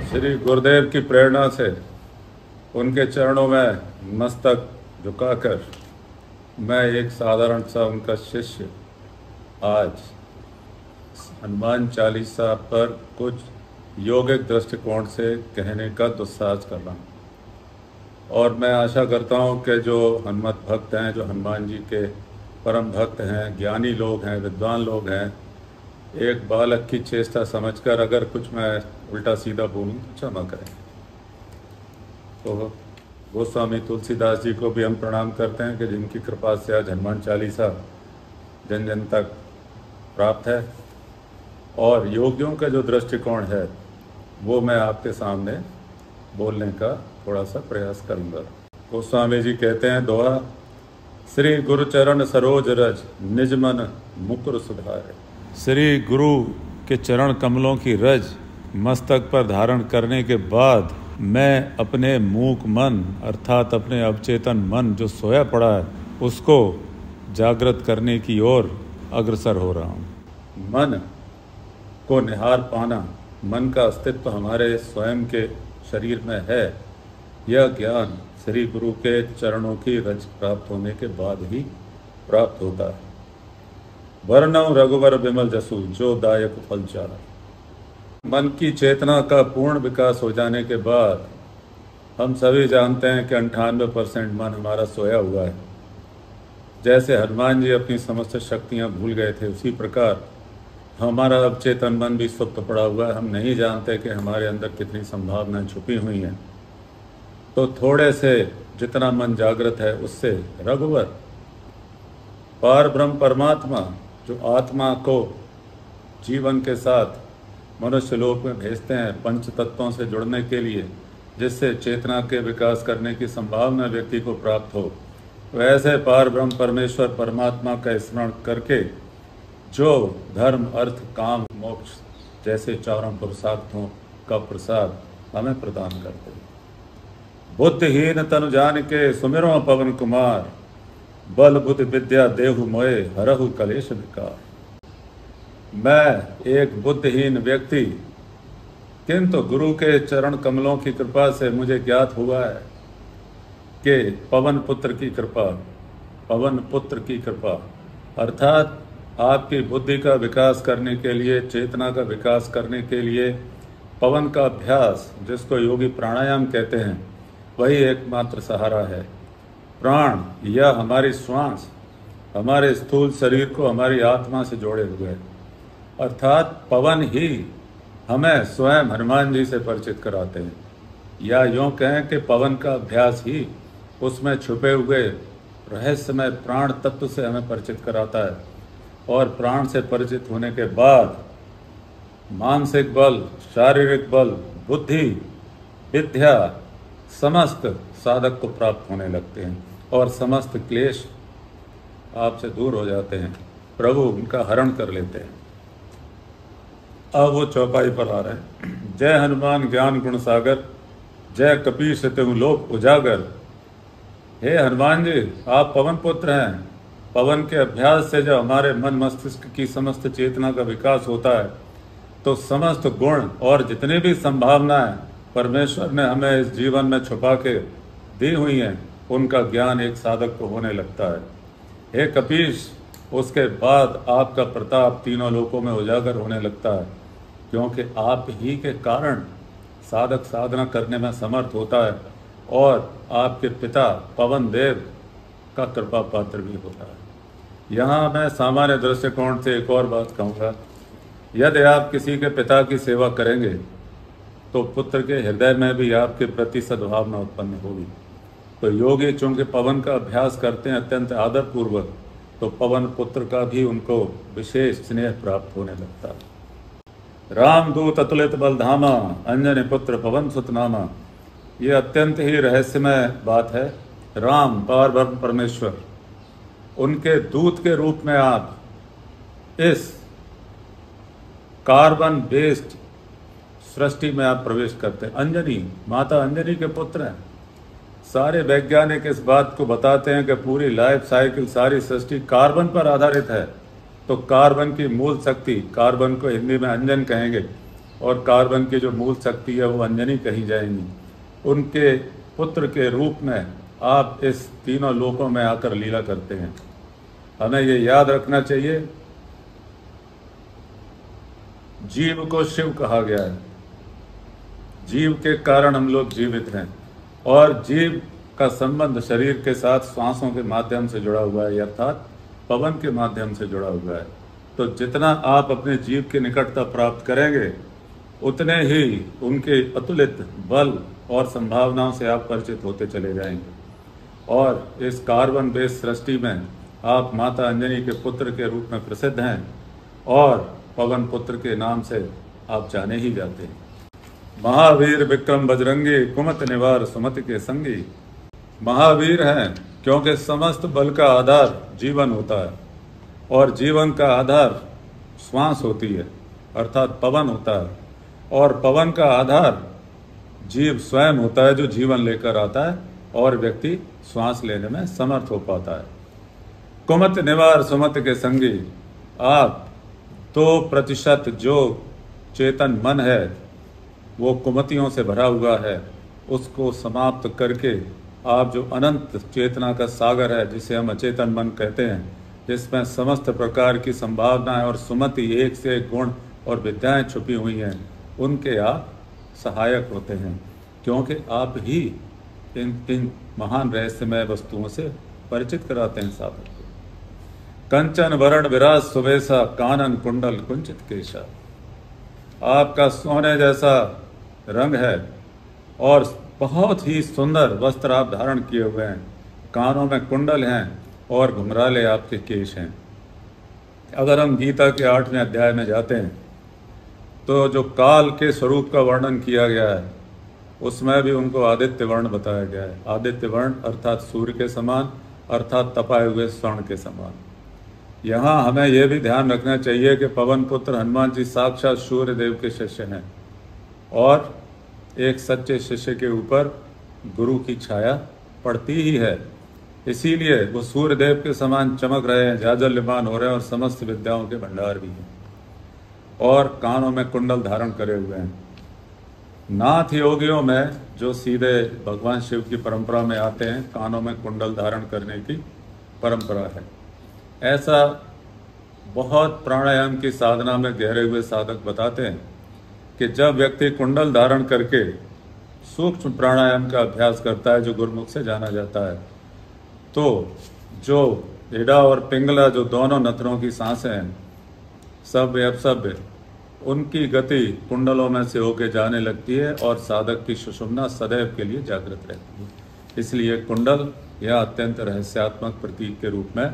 श्री गुरुदेव की प्रेरणा से उनके चरणों में मस्तक झुकाकर मैं एक साधारण सा उनका शिष्य आज हनुमान चालीसा पर कुछ योगिक दृष्टिकोण से कहने का दुस्साहस कर रहा हूँ। और मैं आशा करता हूँ कि जो हनुमत भक्त हैं, जो हनुमान जी के परम भक्त हैं, ज्ञानी लोग हैं, विद्वान लोग हैं, एक बालक की चेष्टा समझकर अगर कुछ मैं उल्टा सीधा बोलूँ तो क्षमा करें। तो गोस्वामी तुलसीदास जी को भी हम प्रणाम करते हैं कि जिनकी कृपा से आज हनुमान चालीसा जन जन तक प्राप्त है। और योगियों का जो दृष्टिकोण है वो मैं आपके सामने बोलने का थोड़ा सा प्रयास करूंगा। गोस्वामी जी कहते हैं दोहा, श्री गुरु चरण सरोज रज निज मन मुकुर सुधारे। श्री गुरु के चरण कमलों की रज मस्तक पर धारण करने के बाद मैं अपने मूक मन अर्थात अपने अवचेतन मन जो सोया पड़ा है उसको जागृत करने की ओर अग्रसर हो रहा हूँ। मन को निहार पाना, मन का अस्तित्व हमारे स्वयं के शरीर में है, यह ज्ञान श्री गुरु के चरणों की रज प्राप्त होने के बाद ही प्राप्त होता है। वर्णव रघुवर विमल जसु जो दायक फल चारा। मन की चेतना का पूर्ण विकास हो जाने के बाद हम सभी जानते हैं कि 98% मन हमारा सोया हुआ है। जैसे हनुमान जी अपनी समस्त शक्तियां भूल गए थे, उसी प्रकार हमारा अवचेतन मन भी सुप्त पड़ा हुआ है। हम नहीं जानते कि हमारे अंदर कितनी संभावनाएं छुपी हुई हैं। तो थोड़े से जितना मन जागृत है उससे रघुवर पार ब्रह्म परमात्मा जो आत्मा को जीवन के साथ मनुष्य लोक में भेजते हैं पंच तत्वों से जुड़ने के लिए, जिससे चेतना के विकास करने की संभावना व्यक्ति को प्राप्त हो, वैसे पार ब्रह्म परमेश्वर परमात्मा का स्मरण करके जो धर्म अर्थ काम मोक्ष जैसे चारों पुरुषार्थों का प्रसाद हमें प्रदान करते हैं। बुद्धिहीन तनु जान के सुमिरो पवन कुमार, बल बुद्धि विद्या देहु मोए हरहु कलेश विकार। मैं एक बुद्धिहीन व्यक्ति, किंतु गुरु के चरण कमलों की कृपा से मुझे ज्ञात हुआ है कि पवन पुत्र की कृपा अर्थात आपकी बुद्धि का विकास करने के लिए, चेतना का विकास करने के लिए पवन का अभ्यास, जिसको योगी प्राणायाम कहते हैं, वही एकमात्र सहारा है। प्राण या हमारी श्वास हमारे स्थूल शरीर को हमारी आत्मा से जोड़े हुए है, अर्थात पवन ही हमें स्वयं हनुमान जी से परिचित कराते हैं। या यूँ कहें कि पवन का अभ्यास ही उसमें छुपे हुए रहस्यमय प्राण तत्व से हमें परिचित कराता है। और प्राण से परिचित होने के बाद मानसिक बल, शारीरिक बल, बुद्धि, विद्या समस्त साधक को प्राप्त होने लगते हैं और समस्त क्लेश आपसे दूर हो जाते हैं। प्रभु उनका हरण कर लेते हैं। अब वो चौपाई पर आ रहे हैं। जय हनुमान ज्ञान गुण सागर, जय कपीश त्यों लोक उजागर। हे हनुमान जी, आप पवन पुत्र हैं। पवन के अभ्यास से जब हमारे मन मस्तिष्क की समस्त चेतना का विकास होता है तो समस्त गुण और जितनी भी संभावनाएं परमेश्वर ने हमें इस जीवन में छुपा के दी हुई हैं, उनका ज्ञान एक साधक को होने लगता है। हे कपीश, उसके बाद आपका प्रताप तीनों लोकों में उजागर होने लगता है, क्योंकि आप ही के कारण साधक साधना करने में समर्थ होता है और आपके पिता पवन देव का कृपा पात्र भी होता है। यहाँ मैं सामान्य दृष्टिकोण से एक और बात कहूँगा। यदि आप किसी के पिता की सेवा करेंगे तो पुत्र के हृदय में भी आपके प्रति सद्भावना उत्पन्न होगी। तो योगी चूंकि पवन का अभ्यास करते हैं अत्यंत आदरपूर्वक, तो पवन पुत्र का भी उनको विशेष स्नेह प्राप्त होने लगता है। रामदूत अतुलित बलधामा, अंजनी पुत्र पवन सुत नामा। ये अत्यंत ही रहस्यमय बात है। राम पार ब्रह्म परमेश्वर, उनके दूत के रूप में आप इस कार्बन बेस्ड सृष्टि में आप प्रवेश करते हैं। अंजनी, माता अंजनी के पुत्र हैं। सारे वैज्ञानिक इस बात को बताते हैं कि पूरी लाइफ साइकिल, सारी सृष्टि कार्बन पर आधारित है। तो कार्बन की मूल शक्ति, कार्बन को हिंदी में अंजन कहेंगे, और कार्बन की जो मूल शक्ति है वो अंजनी कही जाएंगी। उनके पुत्र के रूप में आप इस तीनों लोकों में आकर लीला करते हैं। हमें ये याद रखना चाहिए, जीव को शिव कहा गया है। जीव के कारण हम लोग जीवित हैं, और जीव का संबंध शरीर के साथ श्वासों के माध्यम से जुड़ा हुआ है, अर्थात पवन के माध्यम से जुड़ा हुआ है। तो जितना आप अपने जीव की निकटता प्राप्त करेंगे, उतने ही उनके अतुलित बल और संभावनाओं से आप परिचित होते चले जाएंगे। और इस कार्बन बेस्ड सृष्टि में आप माता अंजनी के पुत्र के रूप में प्रसिद्ध हैं, और पवन पुत्र के नाम से आप जाने ही जाते हैं। महावीर विक्रम बजरंगी, कुमत निवार सुमति के संगी। महावीर हैं क्योंकि समस्त बल का आधार जीवन होता है, और जीवन का आधार श्वास होती है, अर्थात पवन होता है, और पवन का आधार जीव स्वयं होता है जो जीवन लेकर आता है, और व्यक्ति श्वास लेने में समर्थ हो पाता है। कुमत निवार सुमति के संगी, आप 2% जो चेतन मन है वो कुमतियों से भरा हुआ है, उसको समाप्त करके आप जो अनंत चेतना का सागर है, जिसे हम अचेतन मन कहते हैं, जिसमें समस्त प्रकार की संभावनाएं और सुमति, एक से एक गुण और विद्याएं छुपी हुई हैं, उनके आप सहायक होते हैं, क्योंकि आप ही इन महान रहस्यमय वस्तुओं से परिचित कराते हैं साधक को। कंचन वरण विराज सुबेसा, कानन कुंडल कुंचित केशा। आपका सोने जैसा रंग है, और बहुत ही सुंदर वस्त्र आप धारण किए हुए हैं, कानों में कुंडल हैं, और घुंघराले आपके केश हैं। अगर हम गीता के 8वें अध्याय में जाते हैं, तो जो काल के स्वरूप का वर्णन किया गया है, उसमें भी उनको आदित्य वर्ण बताया गया है। आदित्य वर्ण अर्थात सूर्य के समान, अर्थात तपाए हुए स्वर्ण के समान। यहाँ हमें यह भी ध्यान रखना चाहिए कि पवन पुत्र हनुमान जी साक्षात सूर्य देव के शिष्य हैं, और एक सच्चे शिष्य के ऊपर गुरु की छाया पड़ती ही है, इसीलिए वो सूर्य देव के समान चमक रहे हैं, जाज्वल्यमान हो रहे हैं, और समस्त विद्याओं के भंडार भी हैं, और कानों में कुंडल धारण करे हुए हैं। नाथ योगियों में जो सीधे भगवान शिव की परंपरा में आते हैं, कानों में कुंडल धारण करने की परंपरा है। ऐसा बहुत प्राणायाम की साधना में गहरे हुए साधक बताते हैं कि जब व्यक्ति कुंडल धारण करके सूक्ष्म प्राणायाम का अभ्यास करता है, जो गुरुमुख से जाना जाता है, तो जो इड़ा और पिंगला, जो दोनों नथनों की सांसें हैं, सभ्य अपसभ्य, उनकी गति कुंडलों में से होके जाने लगती है, और साधक की सुषुम्ना सदैव के लिए जागृत रहती है। इसलिए कुंडल यह अत्यंत रहस्यात्मक प्रतीक के रूप में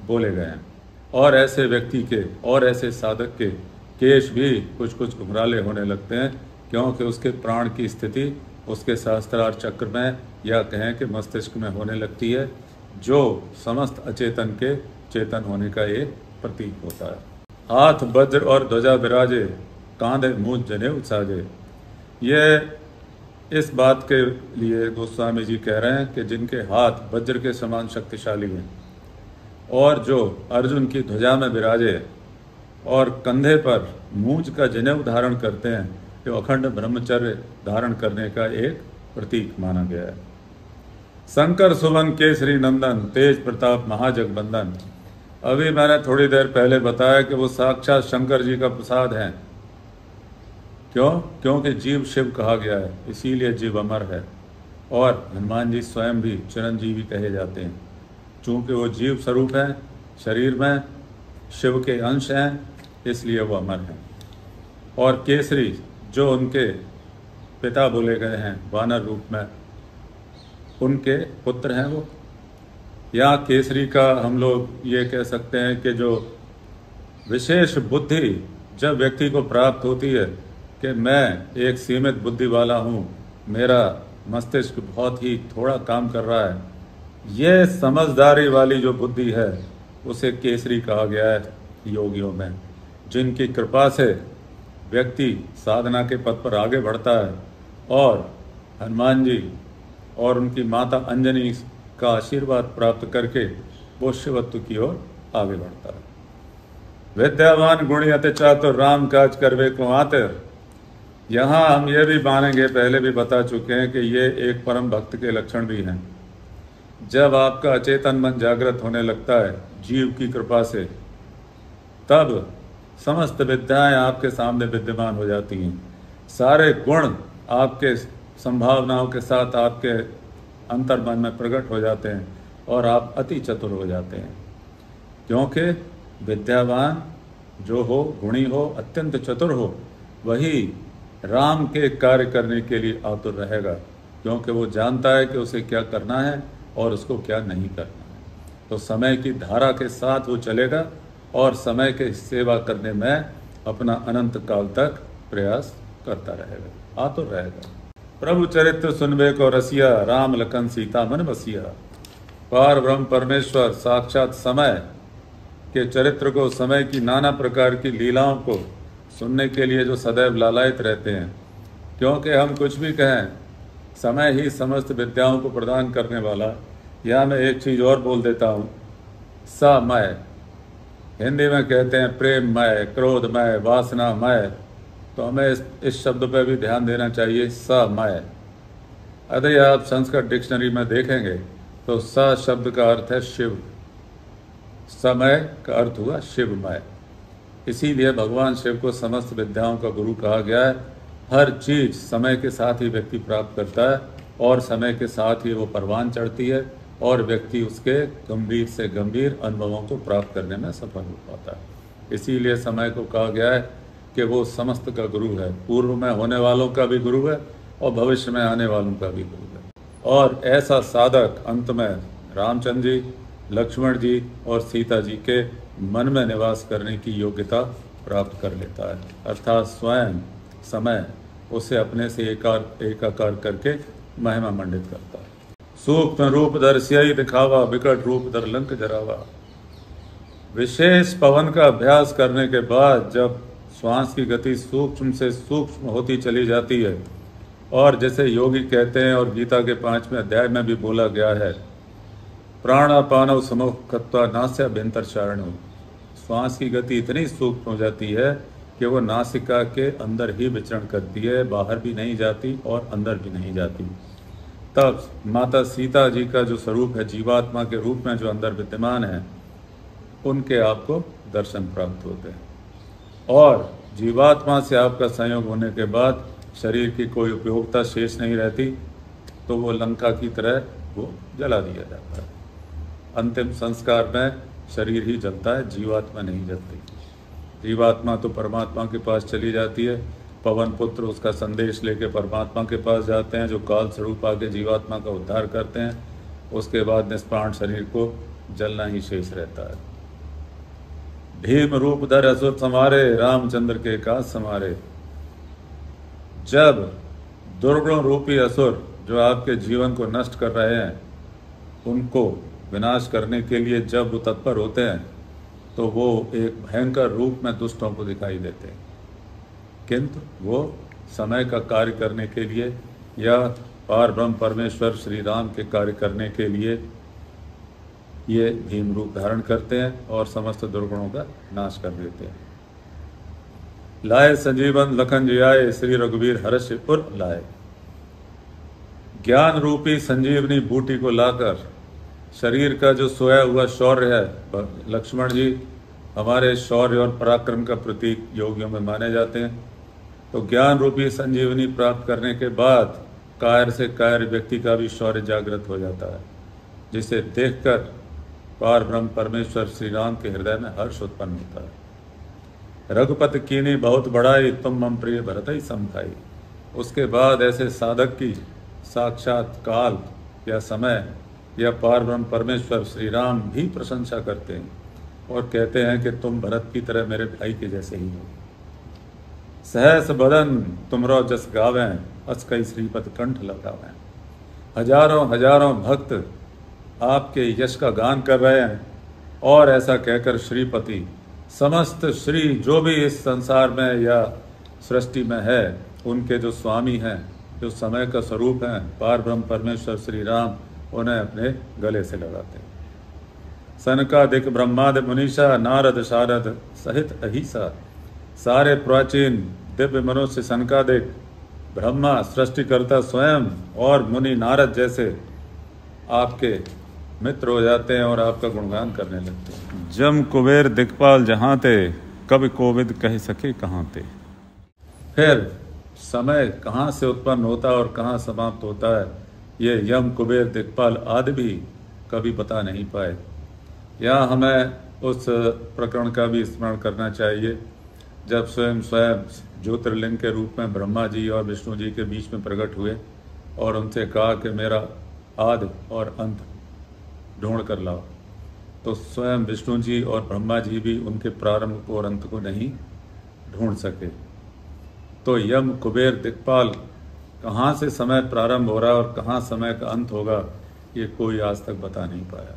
बोले गए हैं। और ऐसे व्यक्ति के और ऐसे साधक के केश भी कुछ कुछ घुंघराले होने लगते हैं, क्योंकि उसके प्राण की स्थिति उसके सहस्त्रार चक्र में, या कहें कि मस्तिष्क में होने लगती है, जो समस्त अचेतन के चेतन होने का एक प्रतीक होता है। हाथ वज्र और ध्वजा विराजे, कांधे मूंज जनेऊ साजे। ये इस बात के लिए गोस्वामी जी कह रहे हैं कि जिनके हाथ वज्र के समान शक्तिशाली हैं, और जो अर्जुन की ध्वजा में विराजे, और कंधे पर मूंज का जनेऊ धारण करते हैं, जो अखंड ब्रह्मचर्य धारण करने का एक प्रतीक माना गया है। शंकर सुवन केसरी नंदन, तेज प्रताप महाजगबंदन। अभी मैंने थोड़ी देर पहले बताया कि वो साक्षात शंकर जी का प्रसाद हैं। क्यों? क्योंकि जीव शिव कहा गया है, इसीलिए जीव अमर है, और हनुमान जी स्वयं भी चिरंजीवी कहे जाते हैं, चूंकि वो जीव स्वरूप हैं, शरीर में शिव के अंश हैं, इसलिए वो अमर हैं। और केसरी, जो उनके पिता बोले गए हैं वानर रूप में, उनके पुत्र हैं वो। या केसरी का हम लोग ये कह सकते हैं कि जो विशेष बुद्धि जब व्यक्ति को प्राप्त होती है कि मैं एक सीमित बुद्धि वाला हूँ, मेरा मस्तिष्क बहुत ही थोड़ा काम कर रहा है, ये समझदारी वाली जो बुद्धि है, उसे केसरी कहा गया है योगियों में, जिनकी कृपा से व्यक्ति साधना के पथ पर आगे बढ़ता है, और हनुमान जी और उनकी माता अंजनी का आशीर्वाद प्राप्त करके वो शिवत्व की ओर आगे बढ़ता है। विद्यावान गुणी अति चातुर राम काज करवे को आतिर। यहाँ हम ये भी मानेंगे, पहले भी बता चुके हैं कि ये एक परम भक्त के लक्षण भी हैं। जब आपका अचेतन मन जागृत होने लगता है जीव की कृपा से, तब समस्त विद्याएं आपके सामने विद्यमान हो जाती हैं। सारे गुण आपके संभावनाओं के साथ आपके अंतर मन में प्रकट हो जाते हैं और आप अति चतुर हो जाते हैं। क्योंकि विद्यावान जो हो, गुणी हो, अत्यंत चतुर हो, वही राम के कार्य करने के लिए आतुर रहेगा, क्योंकि वो जानता है कि उसे क्या करना है और उसको क्या नहीं करना है। तो समय की धारा के साथ वो चलेगा और समय के सेवा करने में अपना अनंत काल तक प्रयास करता रहेगा, आतुर रहेगा। प्रभु चरित्र सुनबे को रसिया, राम लखन सीता मन बसिया। पार ब्रह्म परमेश्वर साक्षात समय के चरित्र को, समय की नाना प्रकार की लीलाओं को सुनने के लिए जो सदैव लालायित रहते हैं। क्योंकि हम कुछ भी कहें, समय ही समस्त विद्याओं को प्रदान करने वाला। यहाँ मैं एक चीज़ और बोल देता हूँ, समय हिंदी में कहते हैं प्रेममय, क्रोधमय, वासनामय। तो हमें इस शब्द पर भी ध्यान देना चाहिए, समय। यदि आप संस्कृत डिक्शनरी में देखेंगे तो स शब्द का अर्थ है शिव, समय का अर्थ हुआ शिवमय। इसीलिए भगवान शिव को समस्त विद्याओं का गुरु कहा गया है। हर चीज समय के साथ ही व्यक्ति प्राप्त करता है और समय के साथ ही वो परवान चढ़ती है और व्यक्ति उसके गंभीर से गंभीर अनुभवों को प्राप्त करने में सफल हो पाता है। इसीलिए समय को कहा गया है कि वो समस्त का गुरु है, पूर्व में होने वालों का भी गुरु है और भविष्य में आने वालों का भी गुरु है। और ऐसा साधक अंत में रामचंद्र जी, लक्ष्मण जी और सीता जी के मन में निवास करने की योग्यता प्राप्त कर लेता है, अर्थात स्वयं समय उसे अपने से एकाकार करके महिमा मंडित करता है। सूक्ष्म रूप धर सियाई दिखावा, विकट रूप धर लंक जरावा। विशेष पवन का अभ्यास करने के बाद जब श्वास की गति सूक्ष्म से सूक्ष्म होती चली जाती है, और जैसे योगी कहते हैं और गीता के 5वें अध्याय में भी बोला गया है, प्राणापानव समुखत्वा नास्याभ्यंतर चारणो। श्वास की गति इतनी सूक्ष्म हो जाती है कि वो नासिका के अंदर ही विचरण करती है, बाहर भी नहीं जाती और अंदर भी नहीं जाती। तब माता सीता जी का जो स्वरूप है, जीवात्मा के रूप में जो अंदर विद्यमान है, उनके आपको दर्शन प्राप्त होते हैं। और जीवात्मा से आपका संयोग होने के बाद शरीर की कोई उपयोगिता शेष नहीं रहती, तो वो लंका की तरह वो जला दिया जाता है। अंतिम संस्कार में शरीर ही जलता है, जीवात्मा नहीं जलती। जीवात्मा तो परमात्मा के पास चली जाती है। पवन पुत्र उसका संदेश लेके परमात्मा के पास जाते हैं, जो काल स्वरूप आके जीवात्मा का उद्धार करते हैं। उसके बाद निष्प्राण शरीर को जलना ही शेष रहता है। भीम रूप धर असुर समारे, रामचंद्र के काज समारे। जब दुर्गुण रूपी असुर जो आपके जीवन को नष्ट कर रहे हैं, उनको विनाश करने के लिए जब वो तत्पर होते हैं, तो वो एक भयंकर रूप में दुष्टों को दिखाई देते हैं। किंतु वो समय का कार्य करने के लिए या पार ब्रह्म परमेश्वर श्री राम के कार्य करने के लिए ये भीम रूप धारण करते हैं और समस्त दुर्गुणों का नाश कर देते हैं। लाए संजीवन लखन जियाए, श्री रघुवीर हर्षपुर लाए। ज्ञान रूपी संजीवनी बूटी को लाकर शरीर का जो सोया हुआ शौर्य है, लक्ष्मण जी हमारे शौर्य और पराक्रम का प्रतीक योगियों में माने जाते हैं। तो ज्ञान रूपी संजीवनी प्राप्त करने के बाद कायर से कायर व्यक्ति का भी शौर्य जागृत हो जाता है, जिसे देखकर पार ब्रह्म परमेश्वर श्री राम के हृदय में हर्ष उत्पन्न होता है। रघुपति कीनी बहुत बड़ाई, तुम मम प्रिय भरत ही समझाई। उसके बाद ऐसे साधक की साक्षात काल या समय या पार ब्रह्म परमेश्वर श्री राम भी प्रशंसा करते हैं और कहते हैं कि तुम भरत की तरह मेरे भाई के जैसे ही हो। सहस बदन तुमरो जस गावें, अस कई श्रीपद कंठ लगावें। हजारों हजारों भक्त आपके यश का गान कर रहे हैं और ऐसा कहकर श्रीपति समस्त श्री जो भी इस संसार में या सृष्टि में है, उनके जो स्वामी हैं, जो समय का स्वरूप हैं, पार ब्रह्म परमेश्वर श्री राम, उन्हें अपने गले से लगाते हैं। सनकादिक ब्रह्मादि मुनीषा नारद शारद सहित अहिसा, सारे प्राचीन दिव्य मनुष्य सनकादिक ब्रह्मा सृष्टिकर्ता स्वयं और मुनि नारद जैसे आपके मित्र हो जाते हैं और आपका गुणगान करने लगते हैं। जम कुबेर दिक्पाल जहाँ थे, कभी कोविद कह सके कहाँ थे। फिर समय कहाँ से उत्पन्न होता है और कहाँ समाप्त होता है, ये यम कुबेर दिक्पाल आदि भी कभी बता नहीं पाए। यहाँ हमें उस प्रकरण का भी स्मरण करना चाहिए जब स्वयं ज्योतिर्लिंग के रूप में ब्रह्मा जी और विष्णु जी के बीच में प्रकट हुए और उनसे कहा कि मेरा आदि और अंत ढूंढ कर लाओ, तो स्वयं विष्णु जी और ब्रह्मा जी भी उनके प्रारंभ को और अंत को नहीं ढूंढ सके। तो यम कुबेर दिक्पाल कहाँ से समय प्रारंभ हो रहा है और कहाँ समय का अंत होगा, ये कोई आज तक बता नहीं पाया।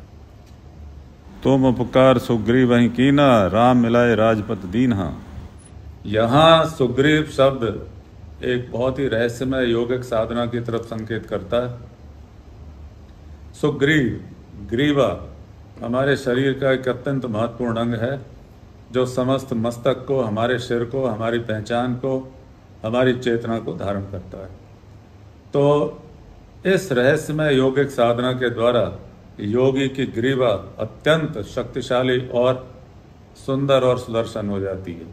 तुम उपकार सुग्रीव वहीं कीना, राम मिलाए राजपथ दीन्हा। यहाँ सुग्रीव शब्द एक बहुत ही रहस्यमय योगिक साधना की तरफ संकेत करता है। सुग्रीव, ग्रीवा हमारे शरीर का एक अत्यंत महत्वपूर्ण अंग है जो समस्त मस्तक को, हमारे सिर को, हमारी पहचान को, हमारी चेतना को धारण करता है। तो इस रहस्यमय योगिक साधना के द्वारा योगी की ग्रीवा अत्यंत शक्तिशाली और सुंदर और सुदर्शन हो जाती है।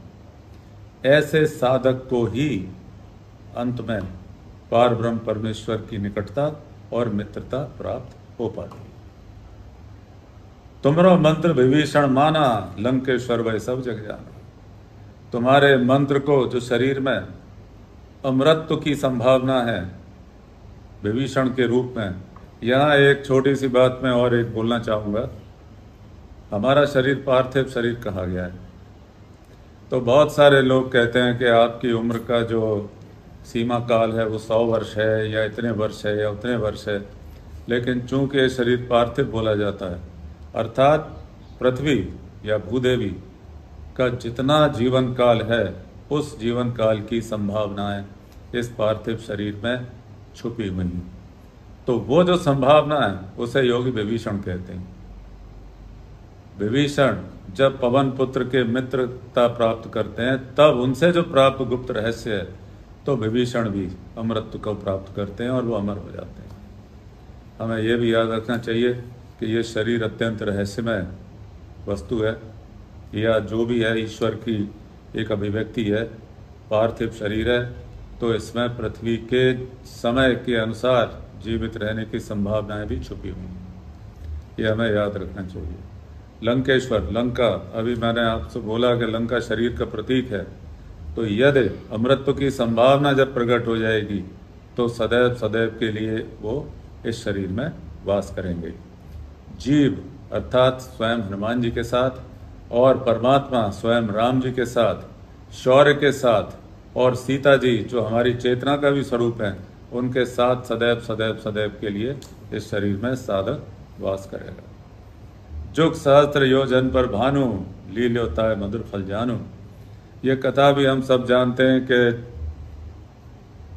ऐसे साधक को ही अंत में पारब्रह्म परमेश्वर की निकटता और मित्रता प्राप्त हो पाती है। तुमरो मंत्र विभीषण माना, लंकेश्वर वह सब जग जाना। तुम्हारे मंत्र को, जो शरीर में अमृतत्व की संभावना है विभीषण के रूप में, यहाँ एक छोटी सी बात मैं और एक बोलना चाहूँगा। हमारा शरीर पार्थिव शरीर कहा गया है, तो बहुत सारे लोग कहते हैं कि आपकी उम्र का जो सीमा काल है वो 100 वर्ष है या इतने वर्ष है या उतने वर्ष है, लेकिन चूंकि ये शरीर पार्थिव बोला जाता है, अर्थात पृथ्वी या भूदेवी का जितना जीवन काल है उस जीवन काल की संभावनाएं इस पार्थिव शरीर में छुपी हुई हैं। तो वो जो संभावना है उसे योगी विभीषण कहते हैं। विभीषण जब पवन पुत्र के मित्रता प्राप्त करते हैं तब उनसे जो प्राप्त गुप्त रहस्य है, तो विभीषण भी अमरत्व को प्राप्त करते हैं और वो अमर हो जाते हैं। हमें यह भी याद रखना चाहिए कि ये शरीर अत्यंत रहस्यमय वस्तु है, या जो भी है ईश्वर की एक अभिव्यक्ति है, पार्थिव शरीर है, तो इसमें पृथ्वी के समय के अनुसार जीवित रहने की संभावनाएं भी छुपी हुई हैं। ये हमें याद रखना चाहिए। लंकेश्वर, लंका, अभी मैंने आपसे बोला कि लंका शरीर का प्रतीक है, तो यदि अमृतत्व की संभावना जब प्रकट हो जाएगी तो सदैव सदैव के लिए वो इस शरीर में वास करेंगे। जीव अर्थात स्वयं हनुमान जी के साथ और परमात्मा स्वयं राम जी के साथ, शौर्य के साथ, और सीता जी जो हमारी चेतना का भी स्वरूप है, उनके साथ सदैव सदैव सदैव के लिए इस शरीर में साधक वास करेगा। जुग सहस्त्र योजन पर भानु, लील्योताय मधुर फल जानू। ये कथा भी हम सब जानते हैं कि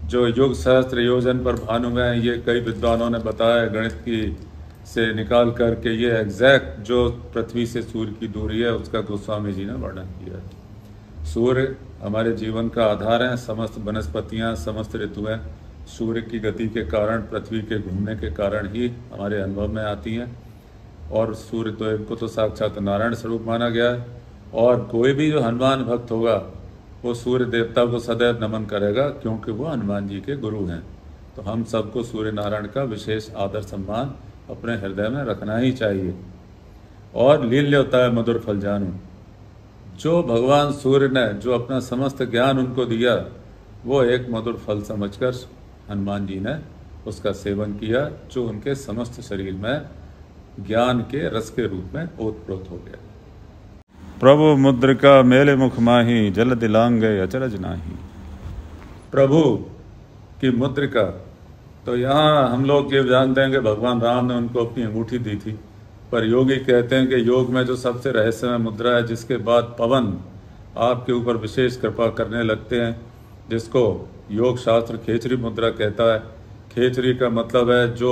जो युग सहस्त्र योजन पर भानु है, ये कई विद्वानों ने बताया गणित की से निकाल करके ये एग्जैक्ट जो पृथ्वी से सूर्य की दूरी है उसका गोस्वामी जी ने वर्णन किया है। सूर्य हमारे जीवन का आधार है, समस्त वनस्पतियाँ, समस्त ऋतुएं सूर्य की गति के कारण, पृथ्वी के घूमने के कारण ही हमारे अनुभव में आती हैं। और सूर्य तो इनको तो साक्षात नारायण स्वरूप माना गया है, और कोई भी जो हनुमान भक्त होगा वो सूर्य देवता को सदैव नमन करेगा क्योंकि वो हनुमान जी के गुरु हैं। तो हम सबको सूर्य नारायण का विशेष आदर सम्मान अपने हृदय में रखना ही चाहिए। और लील्य होता है मधुर फल जानू, जो भगवान सूर्य ने जो अपना समस्त ज्ञान उनको दिया, वो एक मधुर फल समझकर हनुमान जी ने उसका सेवन किया, जो उनके समस्त शरीर में ज्ञान के रस के रूप में ओतप्रोत हो गया। प्रभु मुद्रिका मेले मुख माही, जल दिलांगे अचरज नाही। प्रभु की मुद्रिका, तो यहाँ हम लोग ये जानते हैं कि भगवान राम ने उनको अपनी अंगूठी दी थी, पर योगी कहते हैं कि योग में जो सबसे रहस्यमय मुद्रा है, जिसके बाद पवन आपके ऊपर विशेष कृपा करने लगते हैं, जिसको योग शास्त्र खेचरी मुद्रा कहता है। खेचरी का मतलब है जो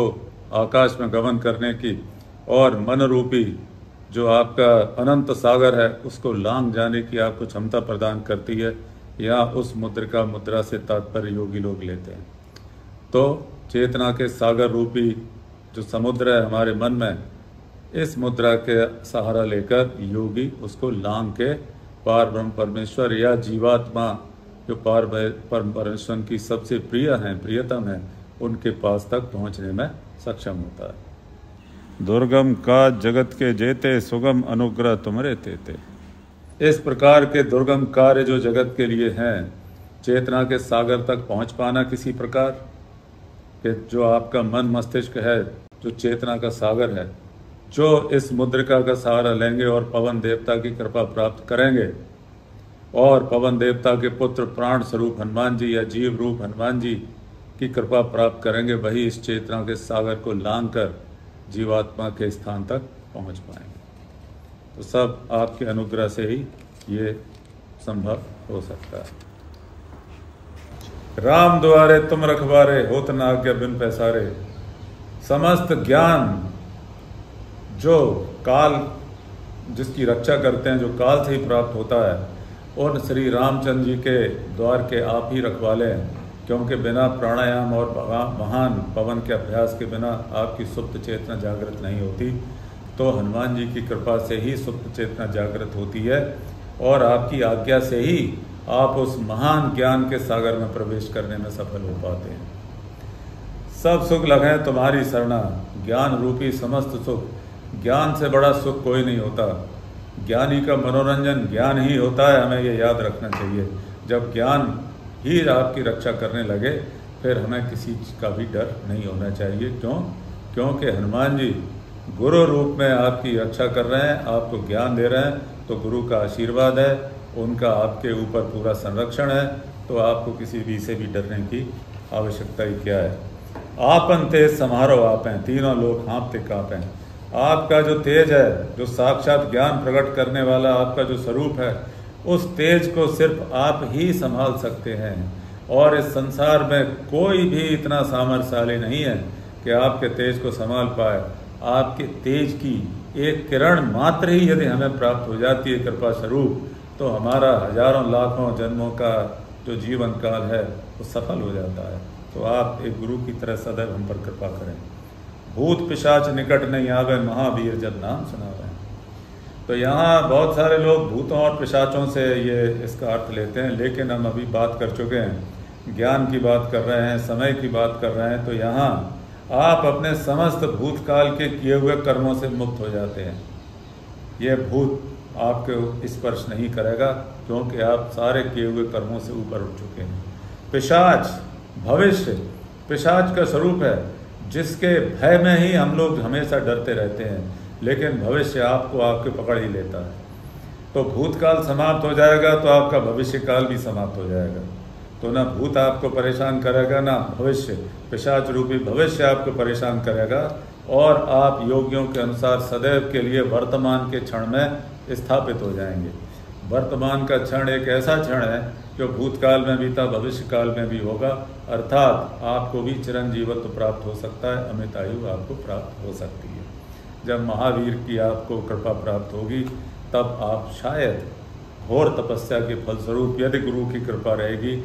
आकाश में गमन करने की और मन रूपी जो आपका अनंत सागर है उसको लांघ जाने की आपको क्षमता प्रदान करती है, या उस मुद्रिका मुद्रा से तात्पर्य योगी लोग लेते हैं। तो चेतना के सागर रूपी जो समुद्र है हमारे मन में, इस मुद्रा के सहारा लेकर योगी उसको लांघ के पार ब्रह्म परमेश्वर या जीवात्मा जो पार परम परमेश्वर की सबसे प्रिय हैं, प्रियतम है, उनके पास तक पहुंचने में सक्षम होता है। दुर्गम का जगत के जेते, सुगम अनुग्रह तुमरे तेते। इस प्रकार के दुर्गम कार्य जो जगत के लिए हैं, चेतना के सागर तक पहुंच पाना किसी प्रकार कि जो आपका मन मस्तिष्क है, जो चेतना का सागर है, जो इस मुद्रिका का सहारा लेंगे और पवन देवता की कृपा प्राप्त करेंगे, और पवन देवता के पुत्र प्राण स्वरूप हनुमान जी या जीव रूप हनुमान जी की कृपा प्राप्त करेंगे, वही इस चेतना के सागर को लांघ कर जीवात्मा के स्थान तक पहुंच पाएंगे। तो सब आपके अनुग्रह से ही ये संभव हो सकता है। राम द्वारे तुम रखवारे, होत न आज्ञा बिन पैसारे। समस्त ज्ञान जो काल जिसकी रक्षा करते हैं, जो काल से ही प्राप्त होता है, उन श्री रामचंद्र जी के द्वार के आप ही रखवाले हैं, क्योंकि बिना प्राणायाम और महान पवन के अभ्यास के बिना आपकी सुप्त चेतना जागृत नहीं होती। तो हनुमान जी की कृपा से ही सुप्त चेतना जागृत होती है, और आपकी आज्ञा से ही आप उस महान ज्ञान के सागर में प्रवेश करने में सफल हो पाते हैं। सब सुख लगे तुम्हारी शरणा, ज्ञान रूपी समस्त सुख। ज्ञान से बड़ा सुख कोई नहीं होता। ज्ञानी का मनोरंजन ज्ञान ही होता है, हमें ये याद रखना चाहिए। जब ज्ञान ही आपकी रक्षा करने लगे, फिर हमें किसी चीज़ का भी डर नहीं होना चाहिए। क्योंकि हनुमान जी गुरु रूप में आपकी रक्षा कर रहे हैं, आपको ज्ञान दे रहे हैं, तो गुरु का आशीर्वाद है, उनका आपके ऊपर पूरा संरक्षण है, तो आपको किसी भी से भी डरने की आवश्यकता ही क्या है। आपन तेज समारोह आप हैं, तीनों लोग हाँपते काँपें। आपका जो तेज है, जो साक्षात ज्ञान प्रकट करने वाला आपका जो स्वरूप है, उस तेज को सिर्फ आप ही संभाल सकते हैं, और इस संसार में कोई भी इतना सामर्थ्यशाली नहीं है कि आपके तेज को संभाल पाए। आपके तेज की एक किरण मात्र ही यदि हमें प्राप्त हो जाती है कृपा स्वरूप, तो हमारा हजारों लाखों जन्मों का जो जीवन काल है वो सफल हो जाता है। तो आप एक गुरु की तरह सदैव हम पर कृपा करें। भूत पिशाच निकट नहीं आवे, महावीर जब नाम सुनावे। तो यहाँ बहुत सारे लोग भूतों और पिशाचों से ये इसका अर्थ लेते हैं, लेकिन हम अभी बात कर चुके हैं, ज्ञान की बात कर रहे हैं, समय की बात कर रहे हैं। तो यहाँ आप अपने समस्त भूतकाल के किए हुए कर्मों से मुक्त हो जाते हैं। ये भूत आपको स्पर्श नहीं करेगा, क्योंकि आप सारे किए हुए कर्मों से ऊपर उठ चुके हैं। पिशाच भविष्य पिशाच का स्वरूप है, जिसके भय में ही हम लोग हमेशा डरते रहते हैं, लेकिन भविष्य आपको आपके पकड़ ही लेता है। तो भूतकाल समाप्त हो जाएगा तो आपका भविष्य काल भी समाप्त हो जाएगा। तो ना भूत आपको परेशान करेगा, ना भविष्य, पिशाच रूपी भविष्य आपको परेशान करेगा, और आप योगियों के अनुसार सदैव के लिए वर्तमान के क्षण में स्थापित हो जाएंगे। वर्तमान का क्षण एक ऐसा क्षण है जो भूतकाल में भी था, भविष्य काल में भी होगा, अर्थात आपको भी चिरंजीवत्व प्राप्त हो सकता है, अमित आयु आपको प्राप्त हो सकती है। जब महावीर की आपको कृपा प्राप्त होगी, तब आप शायद घोर तपस्या के फलस्वरूप, यदि गुरु की कृपा रहेगी,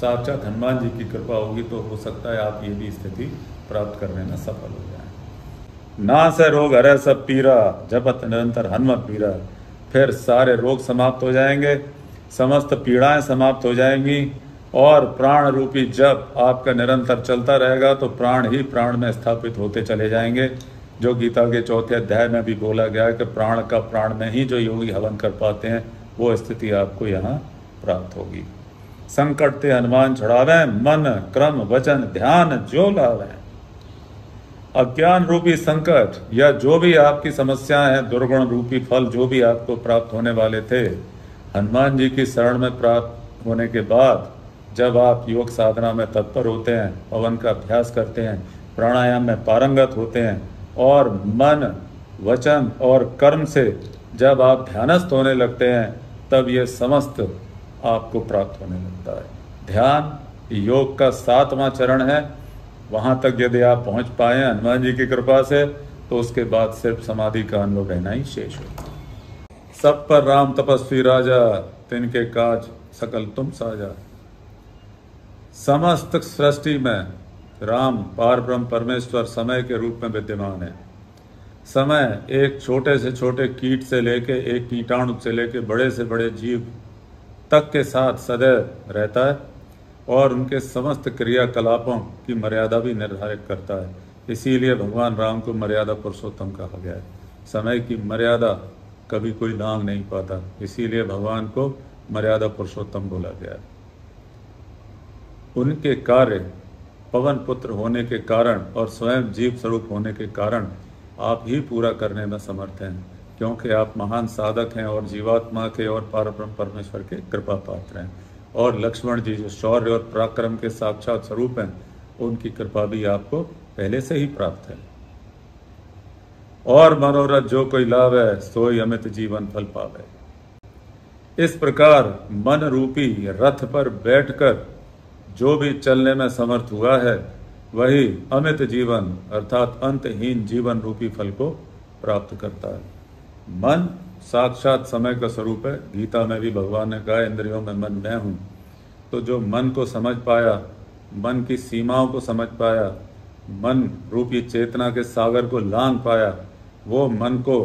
साक्षात हनुमान जी की कृपा होगी, तो हो सकता है आप ये भी स्थिति प्राप्त करने में सफल हो जाएं। ना से रोग हरे सब पीरा, जपत निरंतर हनुमत पीरा। फिर सारे रोग समाप्त हो जाएंगे, समस्त पीड़ाएं समाप्त हो जाएंगी, और प्राण रूपी जप आपका निरंतर चलता रहेगा, तो प्राण ही प्राण में स्थापित होते चले जाएंगे। जो गीता के 4थे अध्याय में भी बोला गया है कि प्राण का प्राण में ही जो योगी हवन कर पाते हैं, वो स्थिति आपको यहाँ प्राप्त होगी। संकट ते हनुमान छुड़ावें, मन क्रम वचन ध्यान जो लावें। अज्ञान रूपी संकट या जो भी आपकी समस्याएं हैं, दुर्गुण रूपी फल जो भी आपको प्राप्त होने वाले थे, हनुमान जी की शरण में प्राप्त होने के बाद जब आप योग साधना में तत्पर होते हैं, पवन का अभ्यास करते हैं, प्राणायाम में पारंगत होते हैं, और मन वचन और कर्म से जब आप ध्यानस्थ होने लगते हैं, तब ये समस्त आपको प्राप्त होने लगता है। ध्यान योग का 7वां चरण है। वहाँ तक यदि आप पहुँच पाए हनुमान जी की कृपा से, तो उसके बाद सिर्फ समाधि का अनुभव रहना ही शेष होगा। सब पर राम तपस्वी राजा, तिनके काज सकल तुम साजा। समस्त सृष्टि में राम पार ब्रह्म परमेश्वर समय के रूप में विद्यमान है। समय एक छोटे से छोटे कीट से लेके, एक कीटाणु से लेके बड़े से बड़े जीव तक के साथ सदैव रहता है और उनके समस्त क्रियाकलापों की मर्यादा भी निर्धारित करता है। इसीलिए भगवान राम को मर्यादा पुरुषोत्तम कहा गया है। समय की मर्यादा कभी कोई लांघ नहीं पाता, इसीलिए भगवान को मर्यादा पुरुषोत्तम बोला गया है। उनके कार्य पवन पुत्र होने के कारण और स्वयं जीव स्वरूप होने के कारण आप ही पूरा करने में समर्थ हैं, क्योंकि आप महान साधक हैं और जीवात्मा के और पारब्रह्म परमेश्वर के कृपा पात्र हैं। और लक्ष्मण जी जो शौर्य और पराक्रम के साक्षात स्वरूप हैं, उनकी कृपा भी आपको पहले से ही प्राप्त है। और मनोरथ जो कोई लावे, सोई अमित जीवन फल पावे। इस प्रकार मन रूपी रथ पर बैठकर जो भी चलने में समर्थ हुआ है, वही अमित जीवन अर्थात अंतहीन जीवन रूपी फल को प्राप्त करता है। मन साक्षात समय का स्वरूप है। गीता में भी भगवान ने कहा, इंद्रियों में मन मैं हूं। तो जो मन को समझ पाया, मन की सीमाओं को समझ पाया, मन रूपी चेतना के सागर को लांघ पाया, वो मन को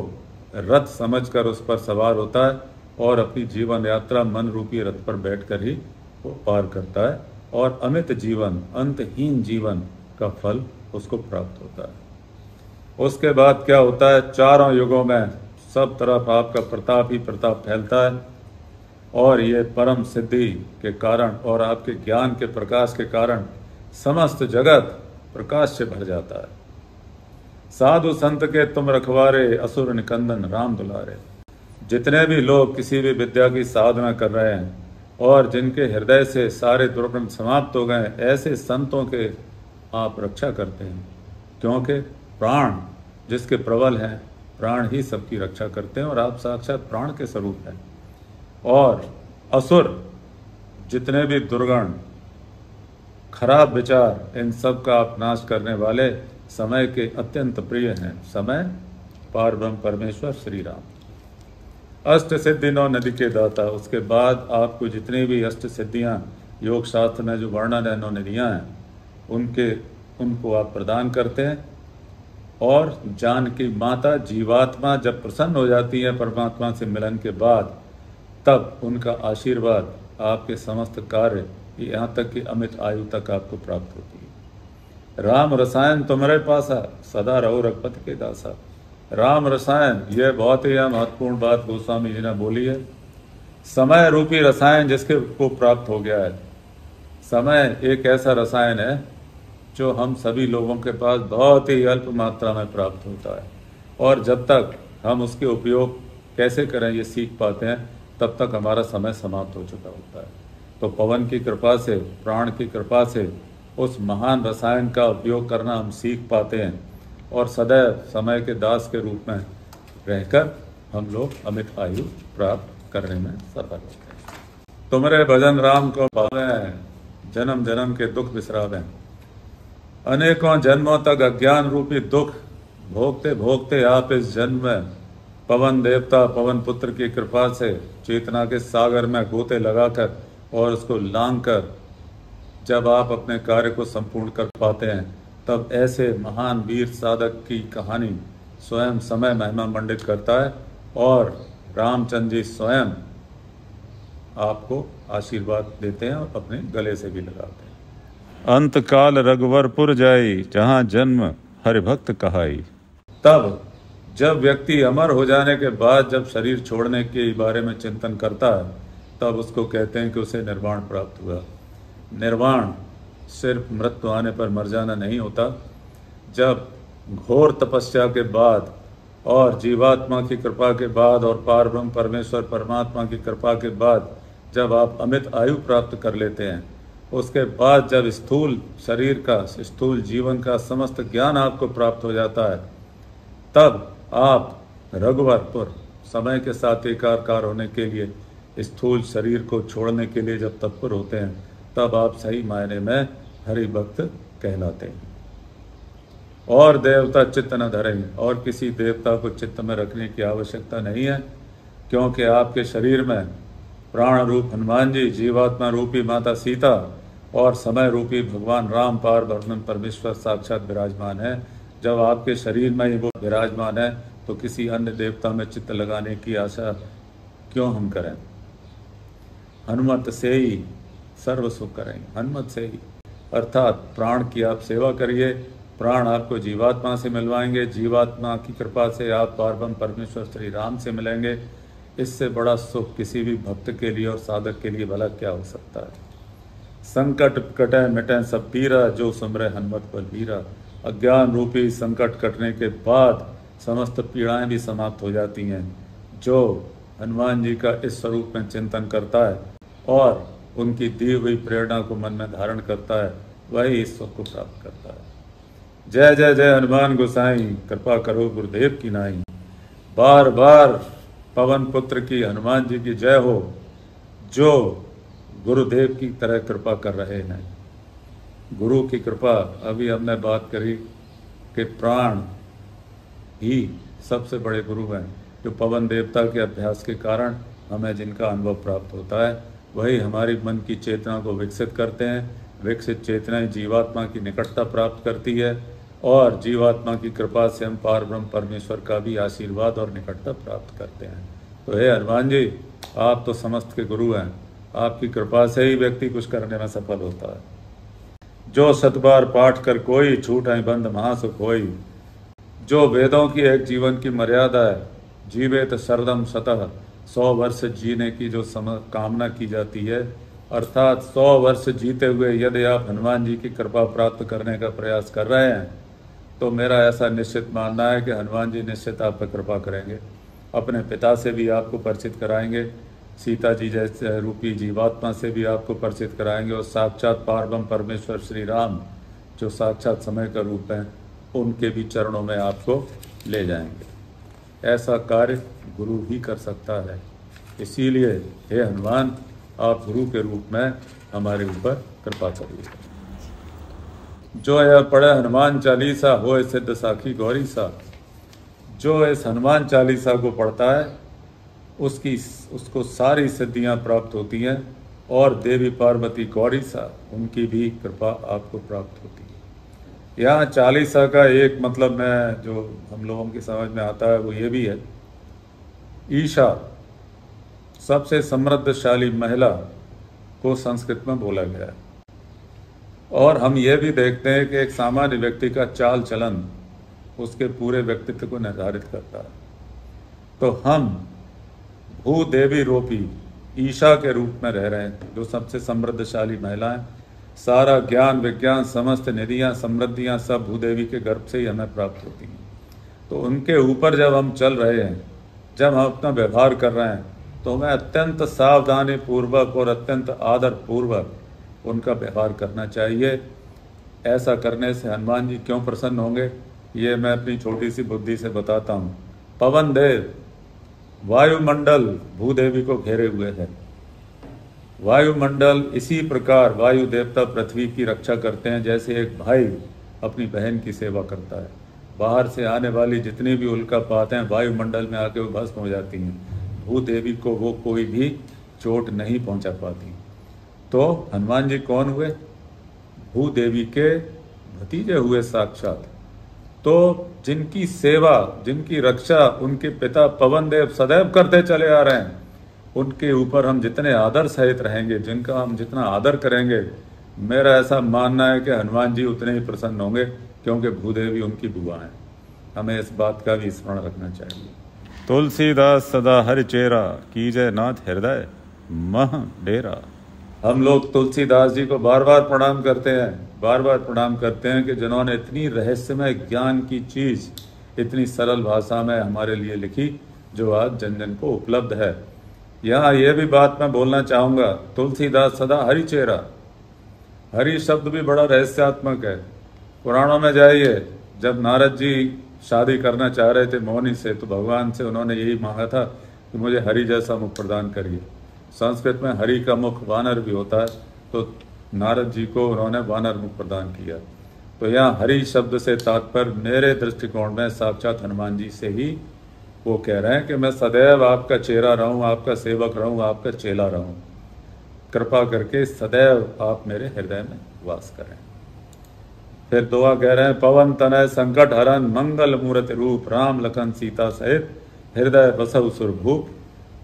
रथ समझकर उस पर सवार होता है और अपनी जीवन यात्रा मन रूपी रथ पर बैठकर ही वो पार करता है और अमित जीवन, अंतहीन जीवन का फल उसको प्राप्त होता है। उसके बाद क्या होता है, चारों युगों में सब तरफ आपका प्रताप ही प्रताप फैलता है और ये परम सिद्धि के कारण और आपके ज्ञान के प्रकाश के कारण समस्त जगत प्रकाश से भर जाता है। साधु संत के तुम रखवारे, असुर निकंदन राम दुलारे। जितने भी लोग किसी भी विद्या की साधना कर रहे हैं और जिनके हृदय से सारे दुर्गुण समाप्त हो गए, ऐसे संतों के आप रक्षा करते हैं, क्योंकि प्राण जिसके प्रबल हैं, प्राण ही सबकी रक्षा करते हैं और आप साक्षात प्राण के स्वरूप हैं। और असुर जितने भी दुर्गुण खराब विचार, इन सब का आप नाश करने वाले समय के अत्यंत प्रिय हैं। समय पार ब्रह्म परमेश्वर श्री राम। अष्ट सिद्धि नौ नदी के दाता। उसके बाद आपको जितनी भी अष्ट सिद्धियां योग शास्त्र में जो वर्णन है, नौ नदियां हैं, उनको आप प्रदान करते हैं। और जानकी माता जीवात्मा जब प्रसन्न हो जाती है परमात्मा से मिलन के बाद, तब उनका आशीर्वाद आपके समस्त कार्य यहाँ तक कि अमित आयु तक आपको प्राप्त होती है। राम रसायन तुम्हारे पासा, सदा रहो रघुपति के दासा। राम रसायन, यह बहुत ही महत्वपूर्ण बात गोस्वामी जी ने बोली है। समय रूपी रसायन जिसके को प्राप्त हो गया है। समय एक ऐसा रसायन है जो हम सभी लोगों के पास बहुत ही अल्प मात्रा में प्राप्त होता है, और जब तक हम उसके उपयोग कैसे करें ये सीख पाते हैं, तब तक हमारा समय समाप्त हो चुका होता है। तो पवन की कृपा से, प्राण की कृपा से उस महान रसायन का उपयोग करना हम सीख पाते हैं और सदैव समय के दास के रूप में रहकर हम लोग अमित आयु प्राप्त करने में सफल होते हैं। तुम्हारे भजन राम को पावें, जन्म जन्म के दुख बिसरावें। अनेकों जन्मों तक अज्ञान रूपी दुख भोगते भोगते आप इस जन्म में पवन देवता, पवन पुत्र की कृपा से चेतना के सागर में गोते लगाकर और उसको लांघ कर जब आप अपने कार्य को संपूर्ण कर पाते हैं, तब ऐसे महान वीर साधक की कहानी स्वयं समय महिमा मंडित करता है और रामचंद्र जी स्वयं आपको आशीर्वाद देते हैं और अपने गले से भी लगाते हैं। अंत काल रघुवरपुर जाई, जहाँ जन्म हरिभक्त कहाई। तब जब व्यक्ति अमर हो जाने के बाद जब शरीर छोड़ने के बारे में चिंतन करता है, तब उसको कहते हैं कि उसे निर्वाण प्राप्त हुआ। निर्वाण सिर्फ मृत्यु आने पर मर जाना नहीं होता। जब घोर तपस्या के बाद और जीवात्मा की कृपा के बाद और पार ब्रह्म परमेश्वर परमात्मा की कृपा के बाद जब आप अमित आयु प्राप्त कर लेते हैं, उसके बाद जब स्थूल शरीर का, स्थूल जीवन का समस्त ज्ञान आपको प्राप्त हो जाता है, तब आप रघुवरपुर समय के साथ एकाकार होने के लिए स्थूल शरीर को छोड़ने के लिए जब तत्पर होते हैं, तब आप सही मायने में हरि भक्त कहलाते हैं। और देवता चित्त न धरें, और किसी देवता को चित्त में रखने की आवश्यकता नहीं है, क्योंकि आपके शरीर में प्राण रूप हनुमान जी, जीवात्मा रूपी माता सीता और समय रूपी भगवान राम पारब्रह्म परमेश्वर साक्षात विराजमान है। जब आपके शरीर में ही वो विराजमान है तो किसी अन्य देवता में चित्त लगाने की आशा क्यों हम करें। हनुमत से ही सर्व सुख करें, हनुमत से ही, अर्थात प्राण की आप सेवा करिए, प्राण आपको जीवात्मा से मिलवाएंगे, जीवात्मा की कृपा से आप पारब्रह्म परमेश्वर श्री राम से मिलेंगे। इससे बड़ा सुख किसी भी भक्त के लिए और साधक के लिए भला क्या हो सकता है। संकट कटे मिटे सब पीरा, जो सुमरे हनुमत बलबीरा। अज्ञान रूपी संकट कटने के बाद समस्त पीड़ाएं भी समाप्त हो जाती हैं। जो हनुमान जी का इस स्वरूप में चिंतन करता है और उनकी दी हुई प्रेरणा को मन में धारण करता है, वही ईश्वर को प्राप्त करता है। जय जय जय हनुमान गोसाई, कृपा करो गुरुदेव की नाई। बार बार पवन पुत्र की हनुमान जी की जय हो, जो गुरुदेव की तरह कृपा कर रहे हैं। गुरु की कृपा, अभी हमने बात करी कि प्राण ही सबसे बड़े गुरु हैं, जो पवन देवता के अभ्यास के कारण हमें जिनका अनुभव प्राप्त होता है, वही हमारी मन की चेतना को विकसित करते हैं। विकसित चेतनाएं जीवात्मा की निकटता प्राप्त करती है और जीवात्मा की कृपा से हम पारब्रह्म परमेश्वर का भी आशीर्वाद और निकटता प्राप्त करते हैं। तो हे हनुमान जी, आप तो समस्त के गुरु हैं, आपकी कृपा से ही व्यक्ति कुछ करने में सफल होता है। जो सतबार पाठ कर कोई, छूटे बंद महासुख होई। जो वेदों की एक जीवन की मर्यादा है, जीवेत शरदम सतः, 100 वर्ष जीने की जो कामना की जाती है, अर्थात 100 वर्ष जीते हुए यदि आप हनुमान जी की कृपा प्राप्त करने का प्रयास कर रहे हैं, तो मेरा ऐसा निश्चित मानना है कि हनुमान जी निश्चित आप पर कृपा करेंगे। अपने पिता से भी आपको परिचित कराएंगे, सीता जी जैसे रूपी जीवात्मा से भी आपको परिचित कराएंगे, और साक्षात पारब्रह्म परमेश्वर श्री राम जो साक्षात समय का रूप है, उनके भी चरणों में आपको ले जाएंगे। ऐसा कार्य गुरु ही कर सकता है। इसीलिए हे हनुमान, आप गुरु के रूप में हमारे ऊपर कृपा करिए। जो यह पढ़े हनुमान चालीसा, हो सिद्ध साखी गौरी सा। जो इस हनुमान चालीसा को पढ़ता है उसको सारी सिद्धियां प्राप्त होती हैं, और देवी पार्वती गौरी सा, उनकी भी कृपा आपको प्राप्त होती है। यहाँ चालीसा का एक मतलब में जो हम लोगों की समझ में आता है वो ये भी है, ईशा सबसे समृद्धशाली महिला को संस्कृत में बोला गया है। और हम ये भी देखते हैं कि एक सामान्य व्यक्ति का चाल चलन उसके पूरे व्यक्तित्व को निर्धारित करता है। तो हम भूदेवी रूपी ईशा के रूप में रह रहे हैं, जो सबसे समृद्धशाली महिला है। सारा ज्ञान विज्ञान समस्त निधियां समृद्धियां सब भूदेवी के गर्भ से ही हमें प्राप्त होती हैं। तो उनके ऊपर जब हम चल रहे हैं, जब हम अपना व्यवहार कर रहे हैं, तो हमें अत्यंत सावधानी पूर्वक और अत्यंत आदर पूर्वक उनका व्यवहार करना चाहिए। ऐसा करने से हनुमान जी क्यों प्रसन्न होंगे, ये मैं अपनी छोटी सी बुद्धि से बताता हूँ। पवन देव वायुमंडल भूदेवी को घेरे हुए है। वायुमंडल इसी प्रकार वायु देवता पृथ्वी की रक्षा करते हैं, जैसे एक भाई अपनी बहन की सेवा करता है। बाहर से आने वाली जितनी भी उल्कापात हैं वायुमंडल में आके वो भस्म हो जाती हैं। भूदेवी को वो कोई भी चोट नहीं पहुंचा पाती। तो हनुमान जी कौन हुए? भूदेवी के भतीजे हुए साक्षात। तो जिनकी सेवा जिनकी रक्षा उनके पिता पवन देव सदैव करते चले आ रहे हैं, उनके ऊपर हम जितने आदर सहित रहेंगे, जिनका हम जितना आदर करेंगे, मेरा ऐसा मानना है कि हनुमान जी उतने ही प्रसन्न होंगे, क्योंकि भूदेवी उनकी बुआ हैं। हमें इस बात का भी स्मरण रखना चाहिए। तुलसीदास सदा हरि चेरा, कीजय नाथ हृदय मह डेरा। हम लोग तुलसीदास जी को बार बार प्रणाम करते हैं कि जिन्होंने इतनी रहस्यमय ज्ञान की चीज इतनी सरल भाषा में हमारे लिए लिखी, जो आज जन जन को उपलब्ध है। यहाँ ये भी बात मैं बोलना चाहूँगा, तुलसीदास सदा हरि चेरा। हरि शब्द भी बड़ा रहस्यात्मक है। पुराणों में जाइए, जब नारद जी शादी करना चाह रहे थे मोहिनी से, तो भगवान से उन्होंने यही मांगा था कि मुझे हरि जैसा मुख प्रदान करिए। संस्कृत में हरि का मुख वानर भी होता है, तो नारद जी को उन्होंने वानर मुख प्रदान किया। तो यहाँ हरि शब्द से तात्पर्य मेरे दृष्टिकोण में साक्षात हनुमान जी से ही वो कह रहे हैं कि मैं सदैव आपका चेहरा रहूं, आपका सेवक रहूं, आपका चेला रहूं। कृपा करके सदैव आप मेरे हृदय में वास करें। फिर दुआ कह रहे हैं, पवन तनय संकट हरन मंगल मूर्ति रूप राम लखन सीता सहित हृदय बसव सुरभूप।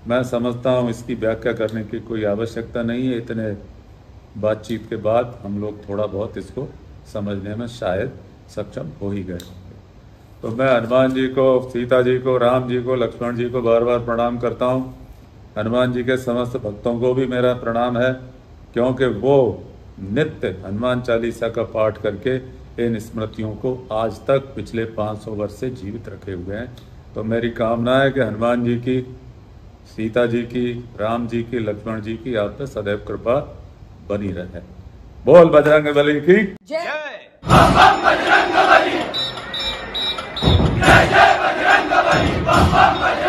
मैं समझता हूँ इसकी व्याख्या करने की कोई आवश्यकता नहीं है। इतने बातचीत के बाद हम लोग थोड़ा बहुत इसको समझने में शायद सक्षम हो ही गए। तो मैं हनुमान जी को, सीता जी को, राम जी को, लक्ष्मण जी को बार बार प्रणाम करता हूँ। हनुमान जी के समस्त भक्तों को भी मेरा प्रणाम है, क्योंकि वो नित्य हनुमान चालीसा का पाठ करके इन स्मृतियों को आज तक पिछले 500 वर्ष से जीवित रखे हुए हैं। तो मेरी कामना है कि हनुमान जी की, सीता जी की, राम जी की, लक्ष्मण जी की आप पे सदैव कृपा बनी रहे। बोल बजरंगबली की जय। बजरंगबली, जय जय बजरंगबली, बम बम बजरंगबली।